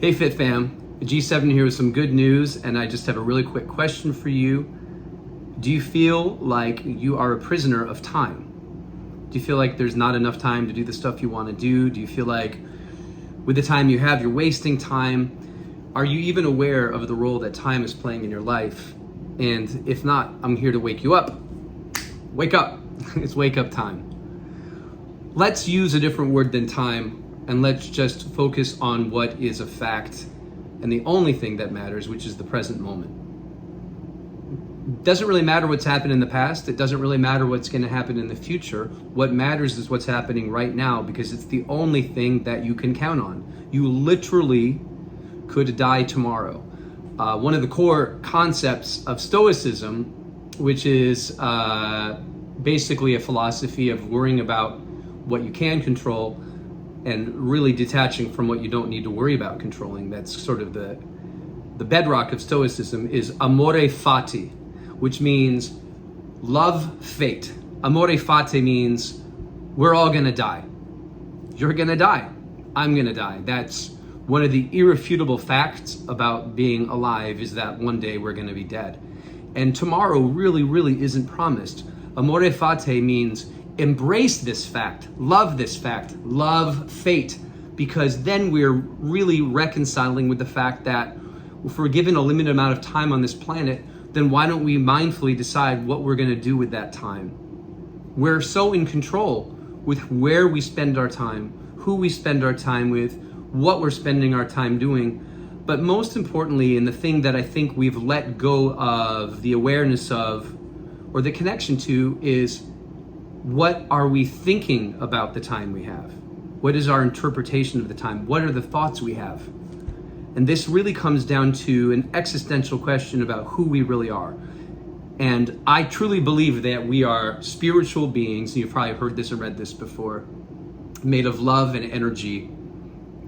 Hey Fit Fam, G7 here with some good news, and I just have a really quick question for you. Do you feel like you are a prisoner of time? Do you feel like there's not enough time to do the stuff you want to do? Do you feel like with the time you have, you're wasting time? Are you even aware of the role that time is playing in your life? And if not, I'm here to wake you up. Wake up. It's wake up time. Let's use a different word than time, and let's just focus on what is a fact and the only thing that matters, which is the present moment. It doesn't really matter what's happened in the past. It doesn't really matter what's going to happen in the future. What matters is what's happening right now, because it's the only thing that you can count on. You literally could die tomorrow. One of the core concepts of Stoicism, which is basically a philosophy of worrying about what you can control and really detaching from what you don't need to worry about controlling. That's sort of the bedrock of Stoicism, is amore fati, which means love fate. Amore fati means we're all gonna die. You're gonna die. I'm gonna die. That's one of the irrefutable facts about being alive, is that one day we're gonna be dead. And tomorrow really isn't promised. Amore fati means embrace this fact, love fate, because then we're really reconciling with the fact that if we're given a limited amount of time on this planet, then why don't we mindfully decide what we're going to do with that time? We're so in control with where we spend our time, who we spend our time with, what we're spending our time doing. But most importantly, and the thing that I think we've let go of the awareness of, or the connection to, is what are we thinking about the time we have? What is our interpretation of the time? What are the thoughts we have? And this really comes down to an existential question about who we really are. And I truly believe that we are spiritual beings, and you've probably heard this or read this before, made of love and energy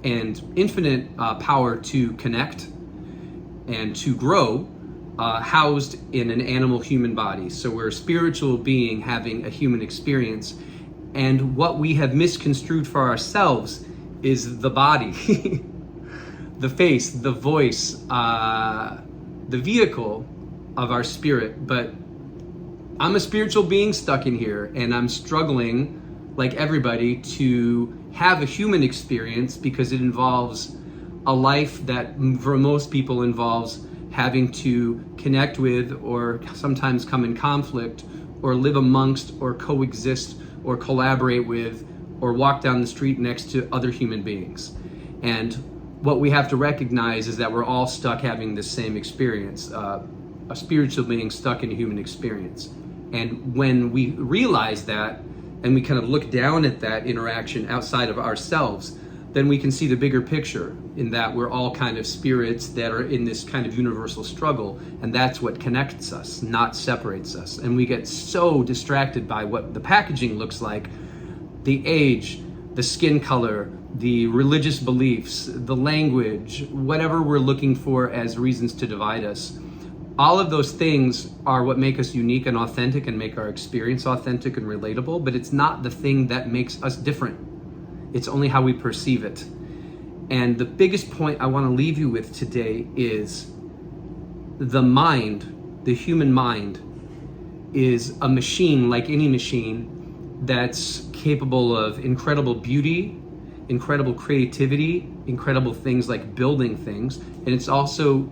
and infinite power to connect and to grow, housed in an animal human body. So we're a spiritual being having a human experience. And what we have misconstrued for ourselves is the body, the face, the voice, the vehicle of our spirit. But I'm a spiritual being stuck in here, and I'm struggling, like everybody, to have a human experience, because it involves a life that for most people involves having to connect with, or sometimes come in conflict, or live amongst, or coexist, or collaborate with, or walk down the street next to other human beings. And what we have to recognize is that we're all stuck having the same experience, a spiritual being stuck in a human experience. And when we realize that, and we kind of look down at that interaction outside of ourselves, then we can see the bigger picture, in that we're all kind of spirits that are in this kind of universal struggle, and that's what connects us, not separates us. And we get so distracted by what the packaging looks like, the age, the skin color, the religious beliefs, the language, whatever we're looking for as reasons to divide us. All of those things are what make us unique and authentic and make our experience authentic and relatable, but it's not the thing that makes us different. It's only how we perceive it. And the biggest point I want to leave you with today is the mind, the human mind, is a machine like any machine that's capable of incredible beauty, incredible creativity, incredible things like building things. And it's also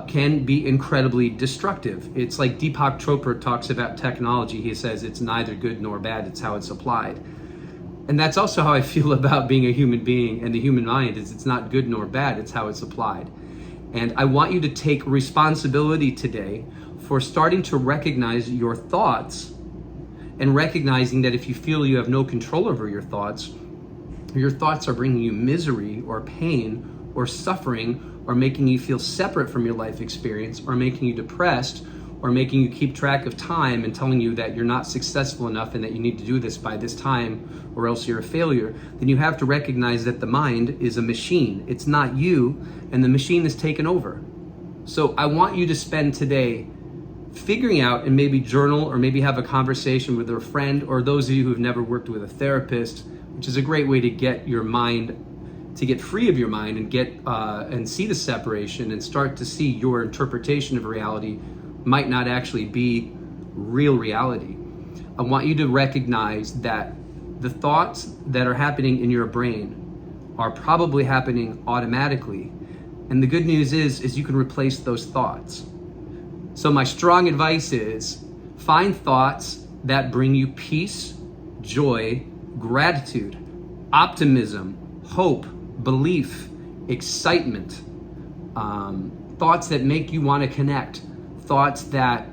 can be incredibly destructive. It's like Deepak Chopra talks about technology. He says it's neither good nor bad, it's how it's applied. And that's also how I feel about being a human being and the human mind, is it's not good nor bad, it's how it's applied. And I want you to take responsibility today for starting to recognize your thoughts, and recognizing that if you feel you have no control over your thoughts are bringing you misery or pain or suffering, or making you feel separate from your life experience, or making you depressed, or making you keep track of time and telling you that you're not successful enough and that you need to do this by this time or else you're a failure, then you have to recognize that the mind is a machine. It's not you, and the machine is taken over. So I want you to spend today figuring out, and maybe journal, or maybe have a conversation with a friend, or those of you who've never worked with a therapist, which is a great way to get your mind to get free of your mind and get and see the separation and start to see your interpretation of reality might not actually be real reality. I want you to recognize that the thoughts that are happening in your brain are probably happening automatically. And the good news is you can replace those thoughts. So my strong advice is find thoughts that bring you peace, joy, gratitude, optimism, hope, belief, excitement, thoughts that make you want to connect, thoughts that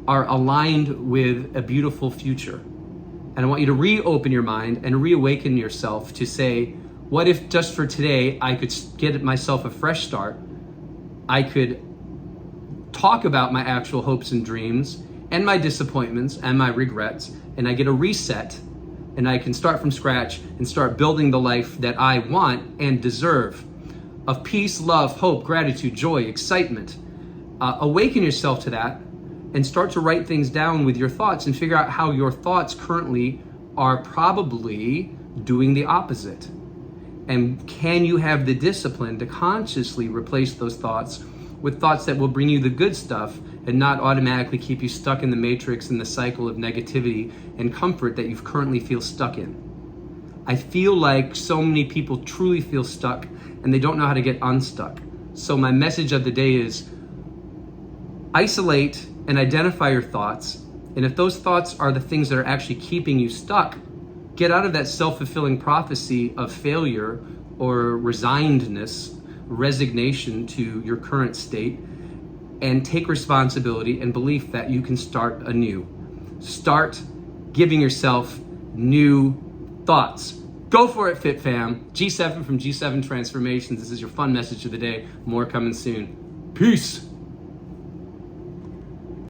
are aligned with a beautiful future. And I want you to reopen your mind and reawaken yourself to say, what if just for today I could get myself a fresh start? I could talk about my actual hopes and dreams and my disappointments and my regrets, and I get a reset, and I can start from scratch and start building the life that I want and deserve of peace, love, hope, gratitude, joy, excitement. Awaken yourself to that and start to write things down with your thoughts and figure out how your thoughts currently are probably doing the opposite. And can you have the discipline to consciously replace those thoughts with thoughts that will bring you the good stuff and not automatically keep you stuck in the matrix and the cycle of negativity and comfort that you currently feel stuck in? I feel like so many people truly feel stuck and they don't know how to get unstuck. So my message of the day is isolate and identify your thoughts. And if those thoughts are the things that are actually keeping you stuck, get out of that self-fulfilling prophecy of failure or resignedness, resignation to your current state, and take responsibility and belief that you can start anew. Start giving yourself new thoughts. Go for it, Fit Fam. G7 from G7 Transformations. This is your fun message of the day. More coming soon. Peace.